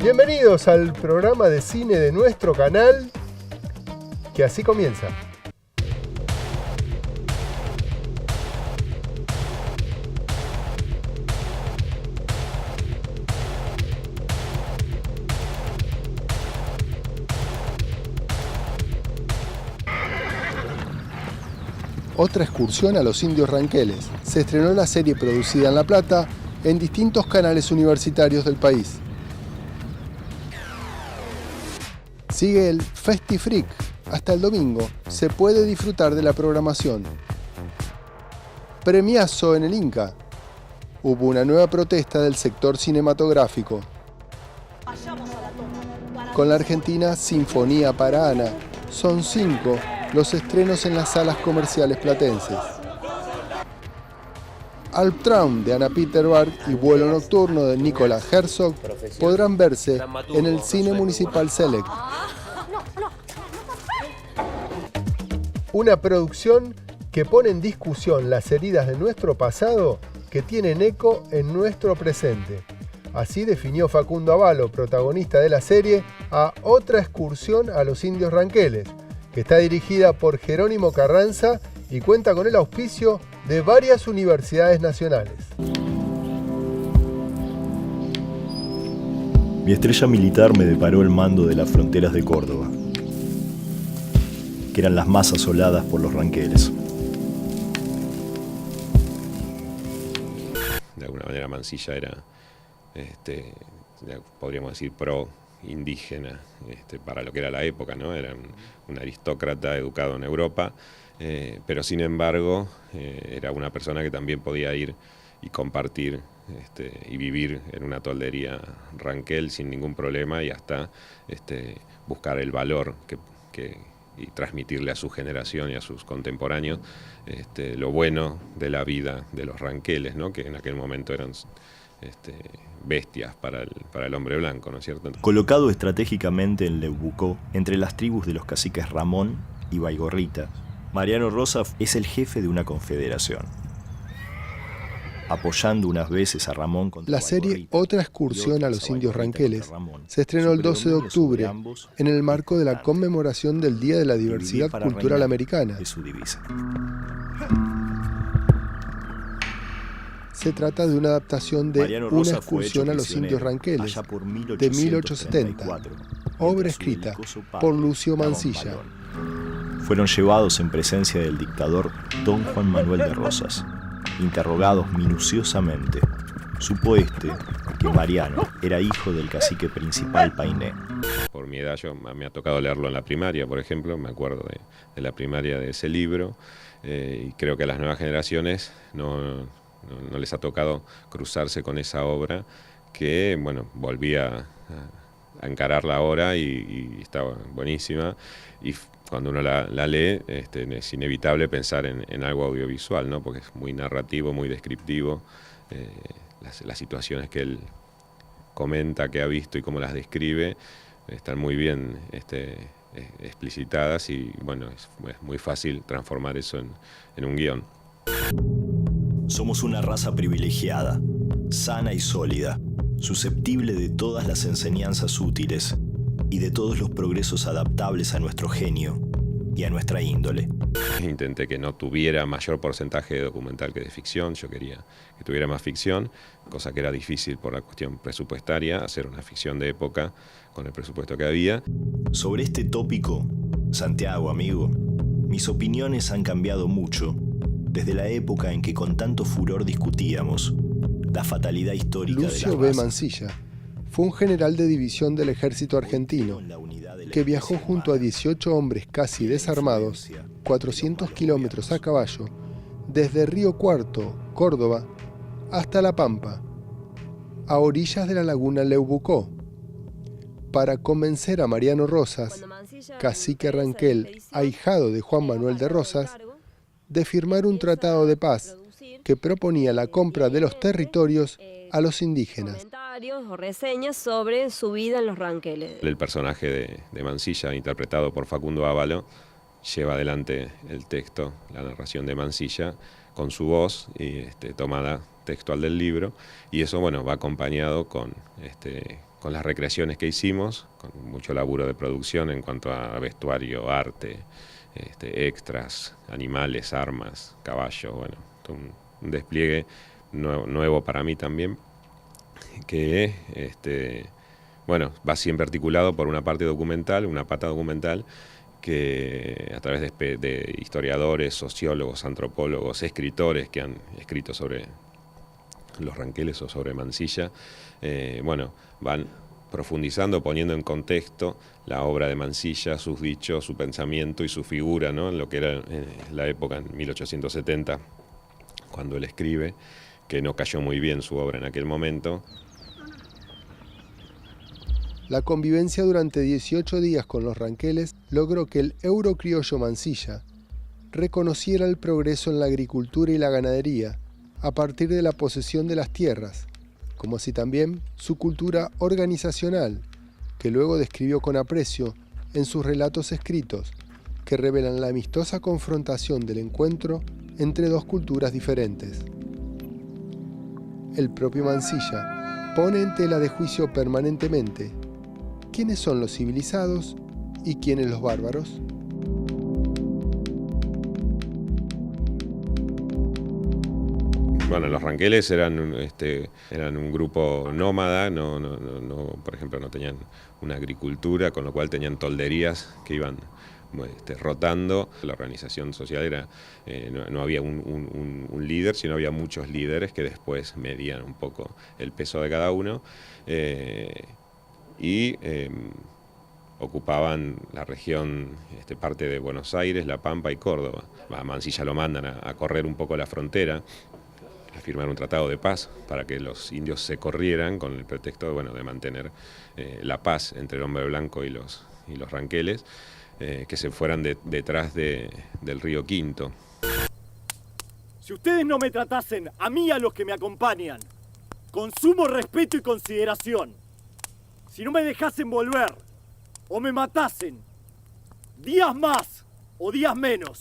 Bienvenidos al programa de cine de nuestro canal, que así comienza. Otra excursión a los indios ranqueles. Se estrenó la serie producida en La Plata en distintos canales universitarios del país. Sigue el FestiFreak. Hasta el domingo se puede disfrutar de la programación. Premiazo en el Inca. Hubo una nueva protesta del sector cinematográfico. Con la Argentina Sinfonía para Ana. Son 5 los estrenos en las salas comerciales platenses. Albtraum de Anna Peterberg y Vuelo Nocturno de Nicolas Herzog podrán verse en el Cine Municipal Select. Una producción que pone en discusión las heridas de nuestro pasado que tienen eco en nuestro presente. Así definió Facundo Avalo, protagonista de la serie, a Otra excursión a los indios ranqueles, que está dirigida por Jerónimo Carranza y cuenta con el auspicio de varias universidades nacionales. Mi estrella militar me deparó el mando de las fronteras de Córdoba, que eran las más asoladas por los ranqueles. De alguna manera Mansilla era, podríamos decir, pro indígena para lo que era la época, ¿no? Era un aristócrata educado en Europa, pero sin embargo era una persona que también podía ir y compartir y vivir en una toldería ranquel sin ningún problema y hasta buscar el valor y transmitirle a su generación y a sus contemporáneos lo bueno de la vida de los ranqueles, ¿no? Que en aquel momento eran bestias para el hombre blanco, ¿no es cierto? Colocado estratégicamente en Leubucó, entre las tribus de los caciques Ramón y Baigorrita, Mariano Rosas es el jefe de una confederación. Apoyando unas veces a Ramón contra la serie Otra excursión a los indios ranqueles se estrenó el 12 de octubre en el marco de la conmemoración del Día de la Diversidad Cultural Americana. De su divisa. Se trata de una adaptación de Una excursión a los indios ranqueles de 1870, obra escrita por Lucio Mansilla. Fueron llevados en presencia del dictador Don Juan Manuel de Rosas. Interrogados minuciosamente, supo que Mariano era hijo del cacique principal Painé. Por mi edad me ha tocado leerlo en la primaria, por ejemplo, me acuerdo de la primaria de ese libro, y creo que a las nuevas generaciones no les ha tocado cruzarse con esa obra que, bueno, volvía a encararla ahora y estaba buenísima. Y cuando uno la lee, es inevitable pensar en algo audiovisual, ¿no? Porque es muy narrativo, muy descriptivo. Las situaciones que él comenta, que ha visto y cómo las describe, están muy bien explicitadas y, bueno, es muy fácil transformar eso en un guión. Somos una raza privilegiada, sana y sólida, susceptible de todas las enseñanzas útiles y de todos los progresos adaptables a nuestro genio y a nuestra índole. Intenté que no tuviera mayor porcentaje de documental que de ficción, yo quería que tuviera más ficción, cosa que era difícil por la cuestión presupuestaria, hacer una ficción de época con el presupuesto que había. Sobre este tópico, Santiago, amigo, mis opiniones han cambiado mucho desde la época en que con tanto furor discutíamos la fatalidad histórica de la raza. Lucio B. Mansilla fue un general de división del ejército argentino que viajó junto a 18 hombres casi desarmados, 400 kilómetros a caballo, desde Río Cuarto, Córdoba, hasta La Pampa, a orillas de la laguna Leubucó, para convencer a Mariano Rosas, cacique ranquel, ahijado de Juan Manuel de Rosas, de firmar un tratado de paz que proponía la compra de los territorios a los indígenas. Comentarios o reseñas sobre su vida en los ranqueles. El personaje de Mansilla, interpretado por Facundo Avalo, lleva adelante el texto, la narración de Mansilla, con su voz y tomada textual del libro, y eso, bueno, va acompañado con con las recreaciones que hicimos, con mucho laburo de producción en cuanto a vestuario, arte, extras, animales, armas, caballos, bueno, un despliegue nuevo para mí también, que bueno, va siempre articulado por una parte documental, una pata documental, que a través de historiadores, sociólogos, antropólogos, escritores que han escrito sobre los ranqueles o sobre Mansilla, bueno, van profundizando, poniendo en contexto la obra de Mansilla, sus dichos, su pensamiento y su figura, ¿no? En lo que era la época, en 1870, cuando él escribe, que no cayó muy bien su obra en aquel momento. La convivencia durante 18 días con los ranqueles logró que el eurocriollo Mansilla reconociera el progreso en la agricultura y la ganadería a partir de la posesión de las tierras, como así también su cultura organizacional, que luego describió con aprecio en sus relatos escritos, que revelan la amistosa confrontación del encuentro entre dos culturas diferentes. El propio Mansilla pone en tela de juicio permanentemente quiénes son los civilizados y quiénes los bárbaros. Bueno, los ranqueles eran un grupo nómada, por ejemplo, no tenían una agricultura, con lo cual tenían tolderías que iban rotando. La organización social era, no había un líder, sino había muchos líderes que después medían un poco el peso de cada uno, y ocupaban la región, parte de Buenos Aires, La Pampa y Córdoba. A Mansilla lo mandan a correr un poco la frontera, a firmar un tratado de paz para que los indios se corrieran con el pretexto de mantener la paz entre el hombre blanco y los ranqueles, que se fueran detrás del río Quinto. Si ustedes no me tratasen a mí y a los que me acompañan con sumo respeto y consideración, si no me dejasen volver o me matasen, días más o días menos,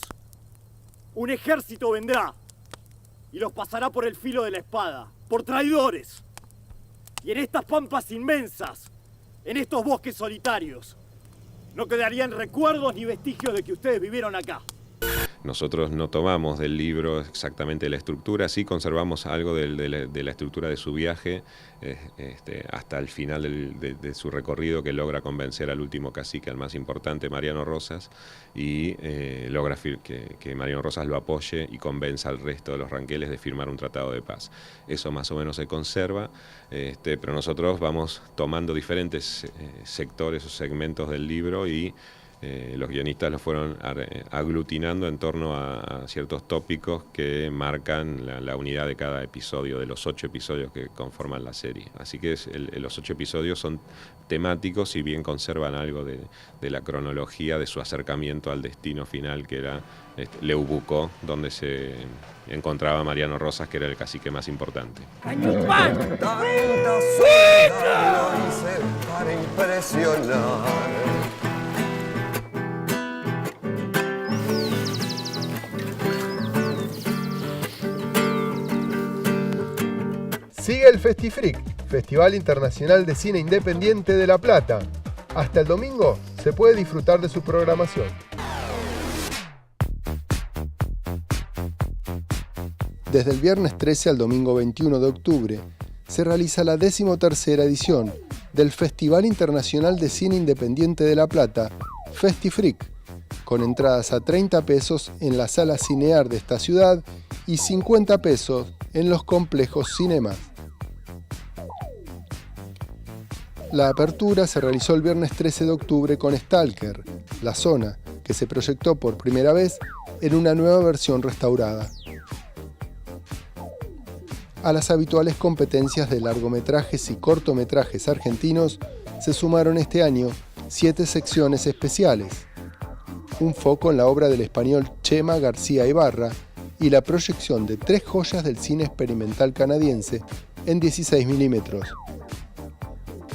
un ejército vendrá y los pasará por el filo de la espada, por traidores. Y en estas pampas inmensas, en estos bosques solitarios, no quedarían recuerdos ni vestigios de que ustedes vivieron acá. Nosotros no tomamos del libro exactamente la estructura, sí conservamos algo de la estructura de su viaje hasta el final de su recorrido, que logra convencer al último cacique, al más importante, Mariano Rosas, y logra que Mariano Rosas lo apoye y convenza al resto de los ranqueles de firmar un tratado de paz. Eso más o menos se conserva, pero nosotros vamos tomando diferentes sectores o segmentos del libro y los guionistas lo fueron aglutinando en torno a ciertos tópicos que marcan la unidad de cada episodio, de los 8 episodios que conforman la serie. Así que los 8 episodios son temáticos y bien conservan algo de la cronología de su acercamiento al destino final, que era Leubucó, donde se encontraba Mariano Rosas, que era el cacique más importante. ¡Cañupán! Tanta soledad lo hice para impresionar. Sigue el FestiFreak, Festival Internacional de Cine Independiente de La Plata. Hasta el domingo se puede disfrutar de su programación. Desde el viernes 13 al domingo 21 de octubre se realiza la 13ª edición del Festival Internacional de Cine Independiente de La Plata, FestiFreak, con entradas a 30 pesos en la sala Cinear de esta ciudad y 50 pesos en los complejos Cinemas. La apertura se realizó el viernes 13 de octubre con Stalker, La Zona, que se proyectó por primera vez en una nueva versión restaurada. A las habituales competencias de largometrajes y cortometrajes argentinos se sumaron este año 7 secciones especiales. Un foco en la obra del español Chema García Ibarra y la proyección de 3 joyas del cine experimental canadiense en 16 milímetros.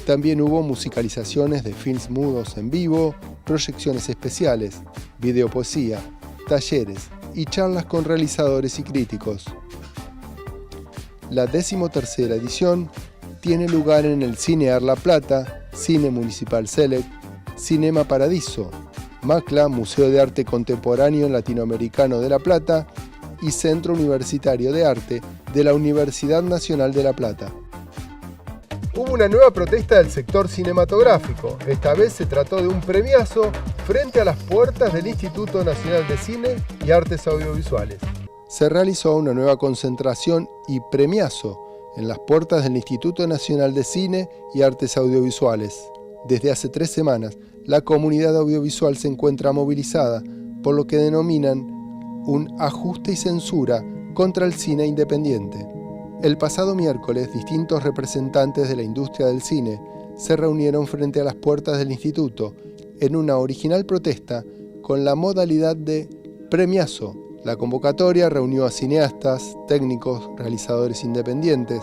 También hubo musicalizaciones de films mudos en vivo, proyecciones especiales, videopoesía, talleres y charlas con realizadores y críticos. La 13ª edición tiene lugar en el Cine Ar La Plata, Cine Municipal Select, Cinema Paradiso, MACLA, Museo de Arte Contemporáneo Latinoamericano de La Plata, y Centro Universitario de Arte de la Universidad Nacional de La Plata. Hubo una nueva protesta del sector cinematográfico. Esta vez se trató de un premiazo frente a las puertas del Instituto Nacional de Cine y Artes Audiovisuales. Se realizó una nueva concentración y premiazo en las puertas del Instituto Nacional de Cine y Artes Audiovisuales. Desde hace 3 semanas, la comunidad audiovisual se encuentra movilizada por lo que denominan un ajuste y censura contra el cine independiente. El pasado miércoles, distintos representantes de la industria del cine se reunieron frente a las puertas del instituto en una original protesta con la modalidad de premiazo. La convocatoria reunió a cineastas, técnicos, realizadores independientes,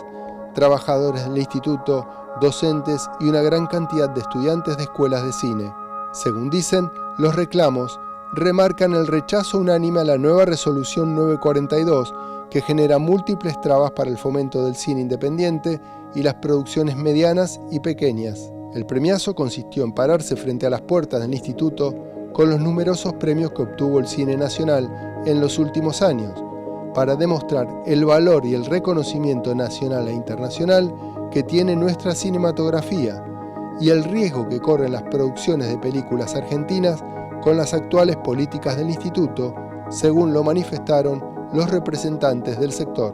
trabajadores del instituto, docentes y una gran cantidad de estudiantes de escuelas de cine. Según dicen, los reclamos remarcan el rechazo unánime a la nueva resolución 942 que genera múltiples trabas para el fomento del cine independiente y las producciones medianas y pequeñas. El premiazo consistió en pararse frente a las puertas del instituto con los numerosos premios que obtuvo el cine nacional en los últimos años, para demostrar el valor y el reconocimiento nacional e internacional que tiene nuestra cinematografía y el riesgo que corren las producciones de películas argentinas con las actuales políticas del instituto, según lo manifestaron los representantes del sector.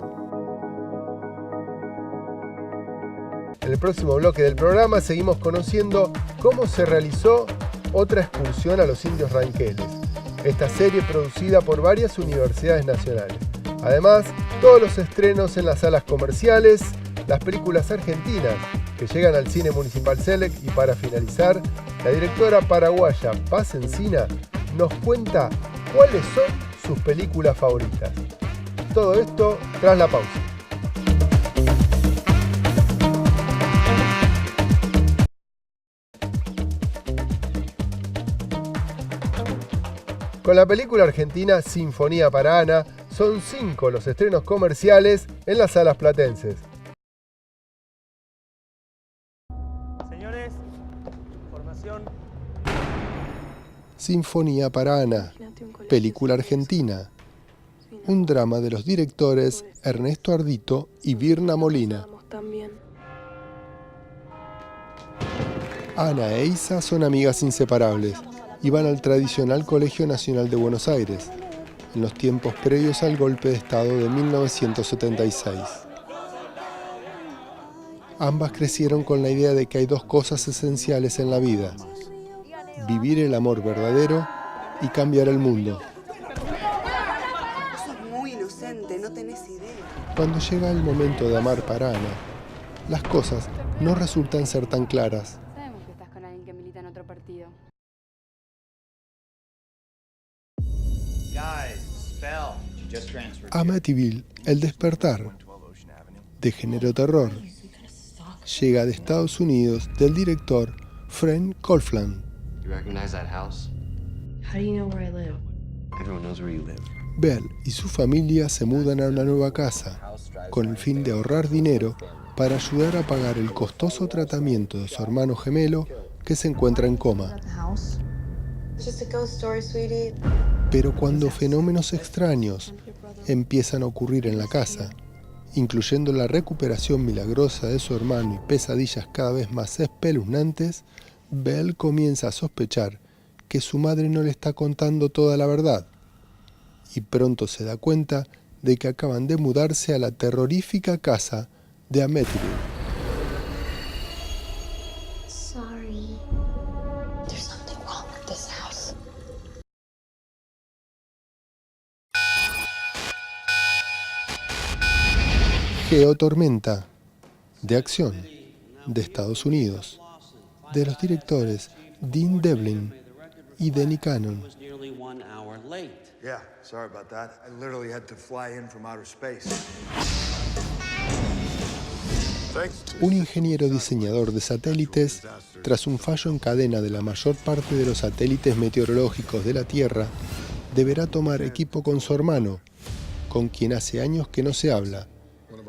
En el próximo bloque del programa seguimos conociendo cómo se realizó otra excursión a los indios ranqueles, esta serie producida por varias universidades nacionales. Además, todos los estrenos en las salas comerciales, las películas argentinas que llegan al Cine Municipal Select y para finalizar, la directora paraguaya Paz Encina nos cuenta cuáles son sus películas favoritas. Todo esto tras la pausa. Con la película argentina Sinfonía para Ana, son 5 los estrenos comerciales en las salas platenses. Señores, formación. Sinfonía para Ana, película argentina. Un drama de los directores Ernesto Ardito y Virna Molina. Ana e Isa son amigas inseparables y van al tradicional Colegio Nacional de Buenos Aires, en los tiempos previos al golpe de Estado de 1976. Ambas crecieron con la idea de que hay 2 cosas esenciales en la vida: vivir el amor verdadero y cambiar el mundo. Sos muy inocente, no tenés idea. Cuando llega el momento de amar para Ana, las cosas no resultan ser tan claras. Sabemos que estás con alguien que milita en otro partido. Amityville, El Despertar, de género terror, llega de Estados Unidos del director Frank Kolfland. Belle y su familia se mudan a una nueva casa con el fin de ahorrar dinero para ayudar a pagar el costoso tratamiento de su hermano gemelo que se encuentra en coma. Pero cuando fenómenos extraños empiezan a ocurrir en la casa, incluyendo la recuperación milagrosa de su hermano y pesadillas cada vez más espeluznantes, Belle comienza a sospechar que su madre no le está contando toda la verdad, y pronto se da cuenta de que acaban de mudarse a la terrorífica casa de Amityville. Sorry. There's something wrong with this house. Geotormenta, de acción, de Estados Unidos, de los directores Dean Devlin y Denny Cannon. Yeah, sorry about that. I literally had to fly in from outer space. Un ingeniero diseñador de satélites, tras un fallo en cadena de la mayor parte de los satélites meteorológicos de la Tierra, deberá tomar equipo con su hermano, con quien hace años que no se habla,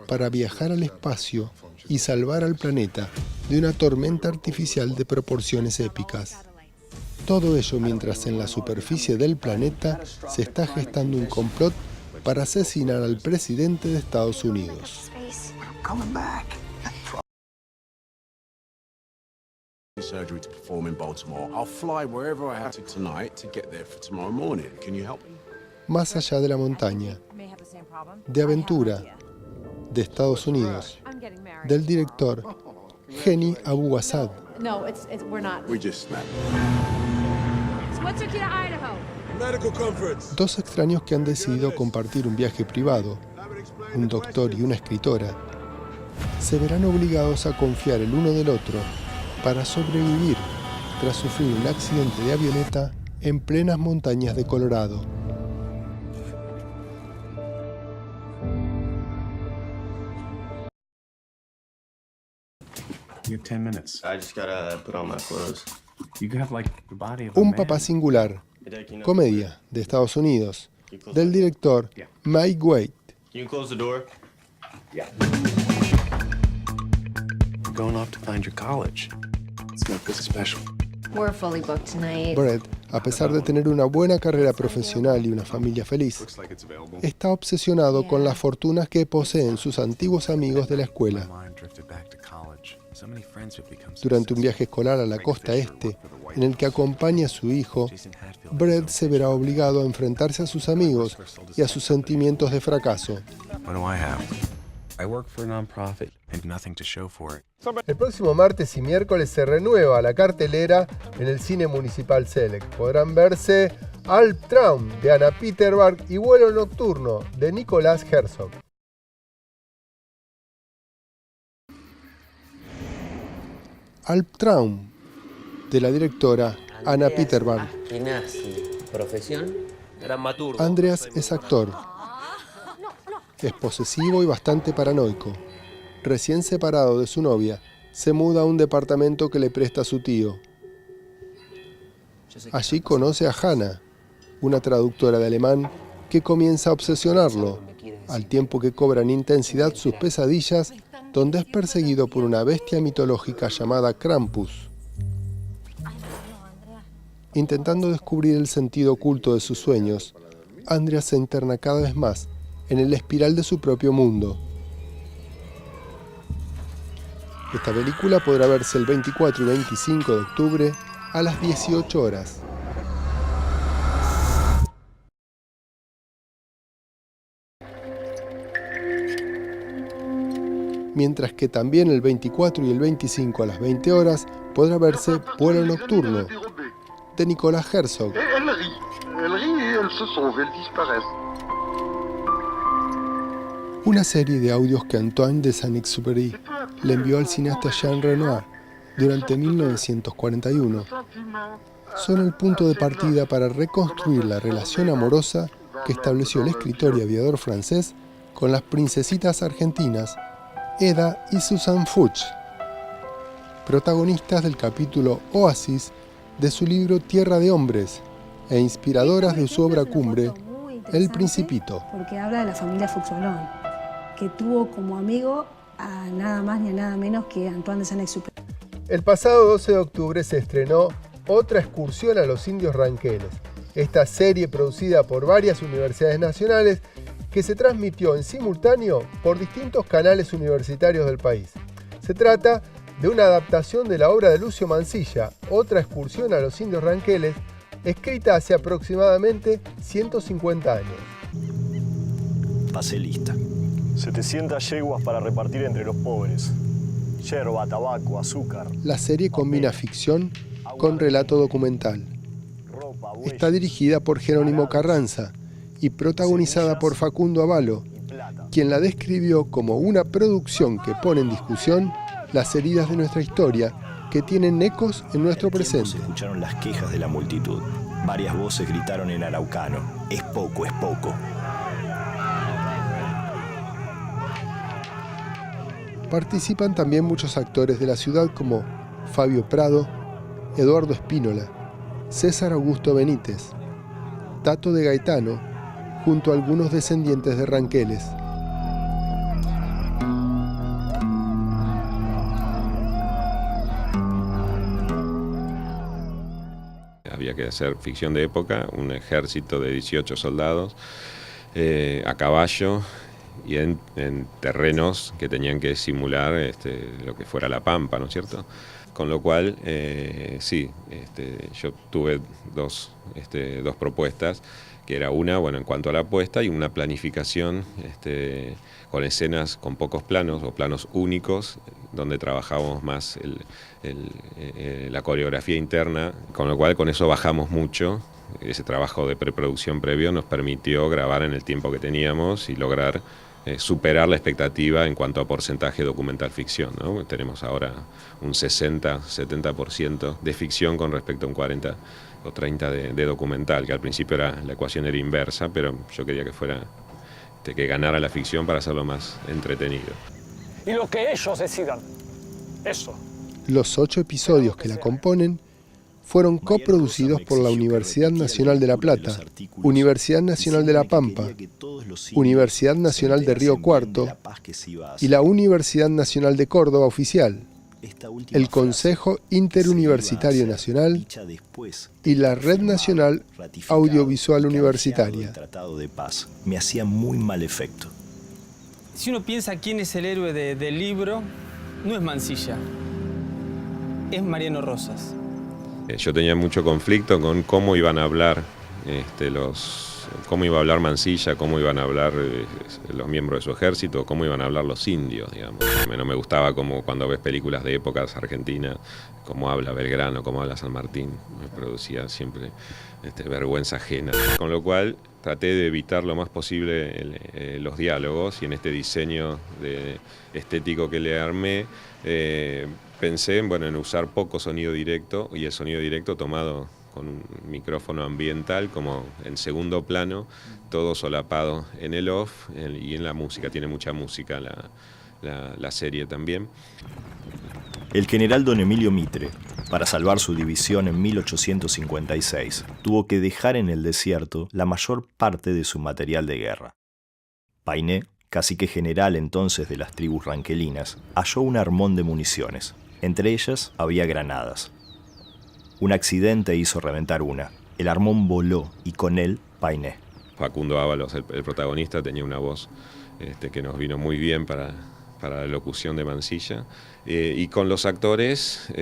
para viajar al espacio y salvar al planeta de una tormenta artificial de proporciones épicas. Todo ello mientras en la superficie del planeta se está gestando un complot para asesinar al presidente de Estados Unidos. Surgery to perform in Baltimore. I'll fly wherever I have to tonight to get there for tomorrow morning. Can you help me? Más allá de la montaña, de aventura, de Estados Unidos, del director Geni Abu Assad. We just snapped. Dos extraños que han decidido compartir un viaje privado, un doctor y una escritora, se verán obligados a confiar el uno del otro para sobrevivir tras sufrir un accidente de avioneta en plenas montañas de Colorado. You have 10 minutes. I just gotta put on my clothes. You have like the body of a Un man. papá singular, comedia de Estados Unidos, del director Mike Waite. Can you close the door? Yeah. You're going off to find your college. It's nothing special. We're fully booked tonight. Brett, a pesar de tener una buena carrera profesional y una familia feliz, está obsesionado con las fortunas que poseen sus antiguos amigos de la escuela. Durante un viaje escolar a la costa este, en el que acompaña a su hijo, Brett se verá obligado a enfrentarse a sus amigos y a sus sentimientos de fracaso. El próximo martes y miércoles se renueva la cartelera en el Cine Municipal Select. Podrán verse Albtraum de Anna Peterberg y Vuelo Nocturno de Nicolás Herzog. Albtraum de la directora Anna Peterberg. ¿Profesión? Dramaturgo. Andreas es actor. Es posesivo y bastante paranoico. Recién separado de su novia, se muda a un departamento que le presta su tío. Allí conoce a Hannah, una traductora de alemán que comienza a obsesionarlo, al tiempo que cobran intensidad sus pesadillas, donde es perseguido por una bestia mitológica llamada Krampus. Intentando descubrir el sentido oculto de sus sueños, Andreas se interna cada vez más en el espiral de su propio mundo. Esta película podrá verse el 24 y 25 de octubre a las 18 horas. Mientras que también el 24 y el 25 a las 20 horas podrá verse Vuelo Nocturno, de Nicolás Herzog. Una serie de audios que Antoine de Saint-Exupéry le envió al cineasta Jean Renoir durante 1941 son el punto de partida para reconstruir la relación amorosa que estableció el escritor y aviador francés con las princesitas argentinas Eda y Suzanne Fuchs, protagonistas del capítulo Oasis de su libro Tierra de Hombres e inspiradoras de su obra cumbre El Principito. Porque habla de la familia Fuchs-Olón, que tuvo como amigo a nada más ni a nada menos que Antoine de Saint-Exupéry. El pasado 12 de octubre se estrenó Otra excursión a los indios ranqueles, esta serie producida por varias universidades nacionales que se transmitió en simultáneo por distintos canales universitarios del país. Se trata de una adaptación de la obra de Lucio Mansilla, Otra excursión a los indios ranqueles, escrita hace aproximadamente 150 años. Pase lista. 700 yeguas para repartir entre los pobres. Yerba, tabaco, azúcar. La serie combina ficción con relato documental. Está dirigida por Jerónimo Carranza y protagonizada por Facundo Avalo, quien la describió como una producción que pone en discusión las heridas de nuestra historia que tienen ecos en nuestro presente. Se escucharon las quejas de la multitud. Varias voces gritaron en araucano: es poco, es poco. Participan también muchos actores de la ciudad como Fabio Prado, Eduardo Espínola, César Augusto Benítez, Tato de Gaetano, junto a algunos descendientes de ranqueles. había que hacer ficción de época, un ejército de 18 soldados a caballo y en terrenos que tenían que simular lo que fuera la pampa, ¿no es cierto? Con lo cual, sí, yo tuve dos propuestas, que era una, bueno, en cuanto a la apuesta, y una planificación con escenas con pocos planos o planos únicos, donde trabajábamos más la coreografía interna, con lo cual con eso bajamos mucho. Ese trabajo de preproducción previo nos permitió grabar en el tiempo que teníamos y lograr superar la expectativa en cuanto a porcentaje documental ficción, ¿no? Tenemos ahora un 60-70% de ficción con respecto a un 40 o 30 de documental, que al principio la ecuación era inversa, pero yo quería que fuera que ganara la ficción para hacerlo más entretenido. Y lo que ellos decidan, eso. Los 8 episodios que la componen fueron coproducidos por la Universidad Nacional de La Plata, Universidad Nacional de La Pampa, Universidad Nacional de Río Cuarto y la Universidad Nacional de Córdoba Oficial, el Consejo Interuniversitario Nacional y la Red Nacional Audiovisual Universitaria. Me hacía muy mal efecto. Si uno piensa quién es el héroe del libro, no es Mansilla, es Mariano Rosas. Yo tenía mucho conflicto con cómo iban a hablar cómo iba a hablar Mansilla, cómo iban a hablar los miembros de su ejército, cómo iban a hablar los indios, digamos. No me gustaba como cuando ves películas de épocas argentinas, cómo habla Belgrano, cómo habla San Martín. Me producía siempre vergüenza ajena. Con lo cual traté de evitar lo más posible los diálogos, y en este diseño estético que le armé, pensé en usar poco sonido directo, y el sonido directo tomado con un micrófono ambiental como en segundo plano, todo solapado en el off y en la música. Tiene mucha música la serie también. El general don Emilio Mitre, para salvar su división en 1856, tuvo que dejar en el desierto la mayor parte de su material de guerra. Painé, cacique general entonces de las tribus ranquelinas, halló un armón de municiones. Entre ellas había granadas. Un accidente hizo reventar una. El armón voló y con él Painé. Facundo Ábalos, el protagonista, tenía una voz que nos vino muy bien para la locución de Mansilla. Y con los actores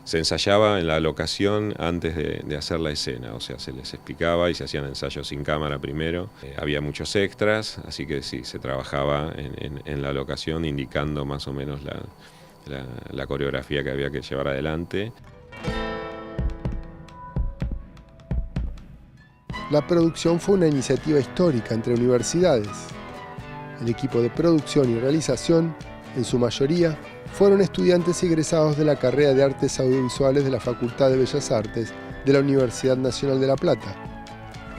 se ensayaba en la locación antes de hacer la escena. O sea, se les explicaba y se hacían ensayos sin cámara primero. Había muchos extras, así que sí, se trabajaba en la locación indicando más o menos la coreografía que había que llevar adelante. La producción fue una iniciativa histórica entre universidades. El equipo de producción y realización, en su mayoría, fueron estudiantes egresados de la carrera de Artes Audiovisuales de la Facultad de Bellas Artes de la Universidad Nacional de La Plata,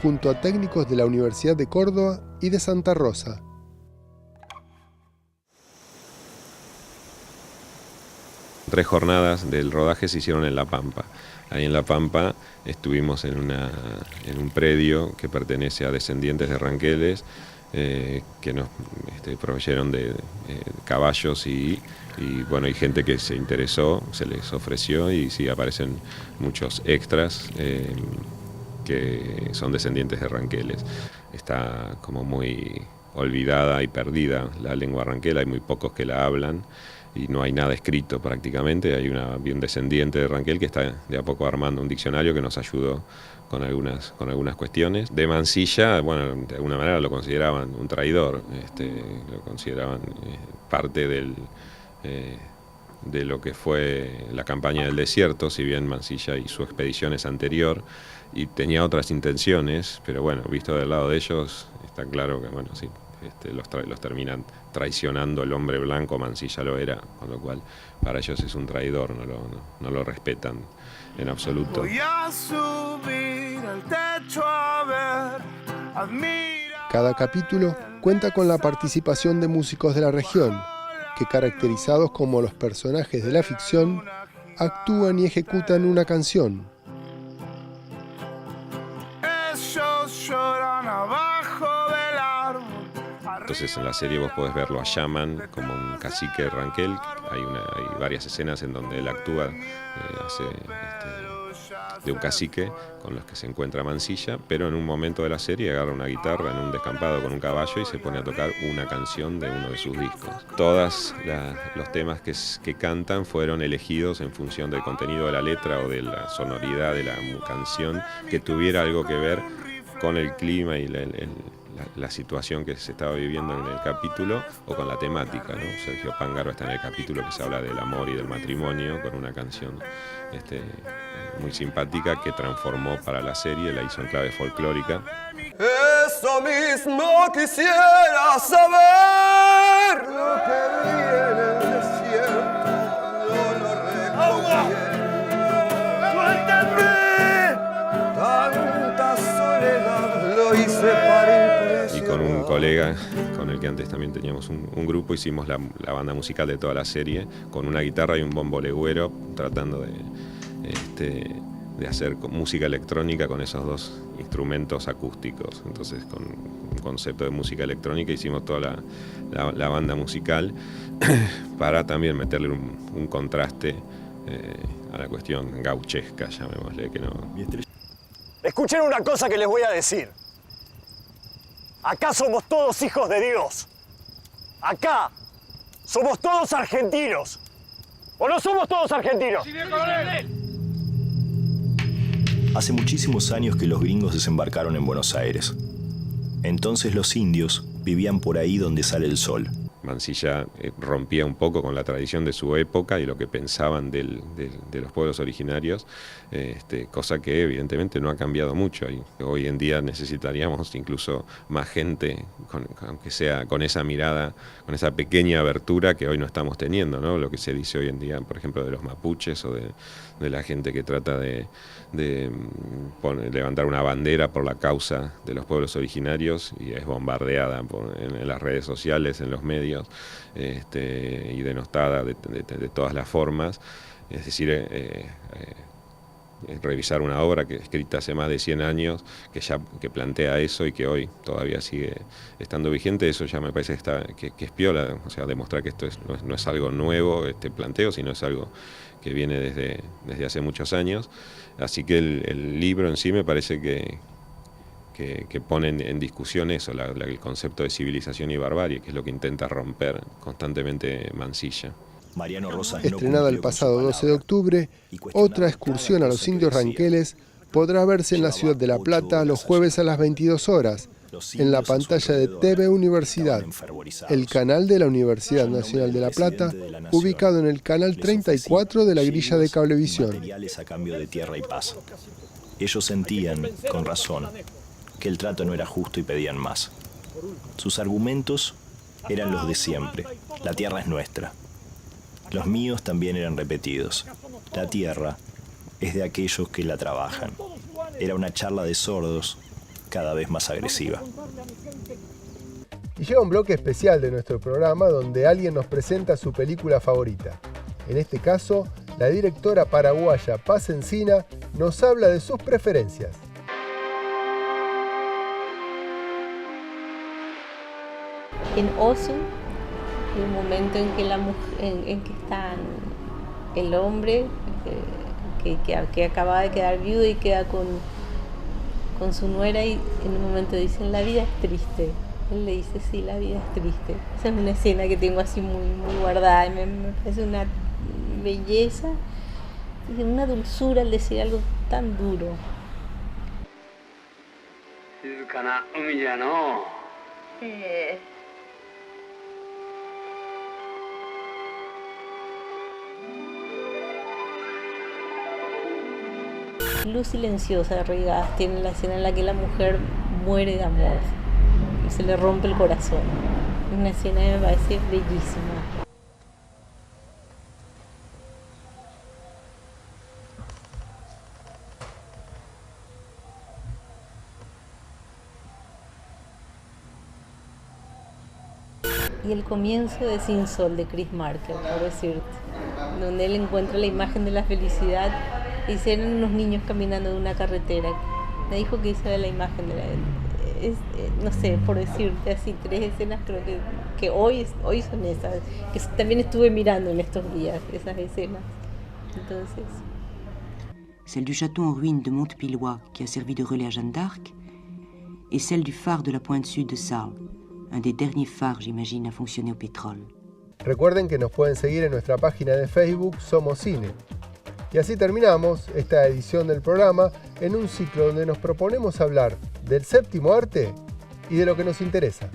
junto a técnicos de la Universidad de Córdoba y de Santa Rosa. Tres jornadas del rodaje se hicieron en La Pampa. Ahí en La Pampa estuvimos en un predio que pertenece a descendientes de ranqueles, que nos proveyeron de caballos y gente que se interesó, se les ofreció, y sí aparecen muchos extras que son descendientes de ranqueles. Está como muy olvidada y perdida la lengua ranquela, hay muy pocos que la hablan y no hay nada escrito prácticamente. Hay un descendiente de Ranquel que está de a poco armando un diccionario que nos ayudó con algunas cuestiones. De Mansilla, bueno, de alguna manera lo consideraban un traidor, lo consideraban parte de lo que fue la campaña del desierto, si bien Mansilla y su expedición es anterior y tenía otras intenciones, pero bueno, visto del lado de ellos, está claro que, bueno, sí, los terminan traicionando. El hombre blanco, Mansilla lo era, con lo cual para ellos es un traidor, no lo respetan en absoluto. Voy a subir al techo a ver, admira. Cada capítulo cuenta con la participación de músicos de la región, que, caracterizados como los personajes de la ficción, actúan y ejecutan una canción. Ellos lloran abajo del árbol. Entonces en la serie vos podés verlo a Yaman como un cacique de Ranquel. Hay varias escenas en donde él actúa, hace de un cacique con los que se encuentra Mansilla, pero en un momento de la serie agarra una guitarra en un descampado con un caballo y se pone a tocar una canción de uno de sus discos. Todos los temas que cantan fueron elegidos en función del contenido de la letra o de la sonoridad de la canción, que tuviera algo que ver con el clima y la situación que se estaba viviendo en el capítulo o con la temática, ¿no? Sergio Pángaro está en el capítulo que se habla del amor y del matrimonio con una canción muy simpática que transformó para la serie, la hizo en clave folclórica. Eso mismo quisiera saber, lo que viene en el desierto no lo recogiera. ¡Suéltame! Tanta soledad lo hice para impresionar. Y con un colega con el que antes también teníamos un grupo, hicimos la banda musical de toda la serie, con una guitarra y un bombo legüero, tratando de hacer música electrónica con esos dos instrumentos acústicos. Entonces, con un concepto de música electrónica hicimos toda la banda musical para también meterle un contraste a la cuestión gauchesca, llamémosle, que no. Escuchen una cosa que les voy a decir. Acá somos todos hijos de Dios. Acá somos todos argentinos. ¿O no somos todos argentinos? Hace muchísimos años que los gringos desembarcaron en Buenos Aires. Entonces los indios vivían por ahí donde sale el sol. Mansilla rompía un poco con la tradición de su época y lo que pensaban de los pueblos originarios, cosa que evidentemente no ha cambiado mucho. Y hoy en día necesitaríamos incluso más gente, aunque sea con esa mirada, con esa pequeña abertura que hoy no estamos teniendo, ¿no? Lo que se dice hoy en día, por ejemplo, de los mapuches o de la gente que trata de levantar una bandera por la causa de los pueblos originarios y es bombardeada en las redes sociales, en los medios, y denostada de todas las formas. Es decir, revisar una obra escrita hace más de 100 años que plantea eso y que hoy todavía sigue estando vigente, eso ya me parece que es piola, o sea, demostrar que esto no es algo nuevo, este planteo, sino es algo que viene desde hace muchos años. Así que el libro en sí me parece que pone en discusión eso, el concepto de civilización y barbarie, que es lo que intenta romper constantemente Mansilla. Mariano Rosas, estrenada el pasado 12 de octubre, otra excursión a los indios ranqueles podrá verse en la ciudad de La Plata los jueves a las 22 horas, en la pantalla de TV Universidad, el canal de la Universidad Nacional de La Plata, ubicado en el canal 34 de la grilla de Cablevisión. Materiales a cambio de tierra y paz. Ellos sentían, con razón, que el trato no era justo y pedían más. Sus argumentos eran los de siempre. La tierra es nuestra. Los míos también eran repetidos. La tierra es de aquellos que la trabajan. Era una charla de sordos, cada vez más agresiva. Y llega un bloque especial de nuestro programa donde alguien nos presenta su película favorita. En este caso, la directora paraguaya Paz Encina nos habla de sus preferencias. En Osu, en un momento en que en que está el hombre que acaba de quedar viudo y queda con su nuera, y en un momento dicen: la vida es triste. Él le dice: sí, la vida es triste. Esa es una escena que tengo así muy, muy guardada, y me parece una belleza y una dulzura al decir algo tan duro. Luz silenciosa de Rigas tiene la escena en la que la mujer muere de amor y se le rompe el corazón. Es una escena que me parece bellísima. Y el comienzo de Sin Sol de Chris Marker, por decirte, donde él encuentra la imagen de la felicidad. Y eran unos niños caminando de una carretera. Me dijo que esa era la imagen de no sé, por decirte así, 3 escenas, creo que hoy son esas, que también estuve mirando en estos días esas escenas. Entonces. celle du château en ruine de Montpillois qui a servi de relais à Jeanne d'Arc, et celle du phare de la pointe sud de Sarles, un des derniers phares, j'imagine, à fonctionner au pétrole. Recuerden que nos pueden seguir en nuestra página de Facebook Somos Cine. Y así terminamos esta edición del programa en un ciclo donde nos proponemos hablar del séptimo arte y de lo que nos interesa.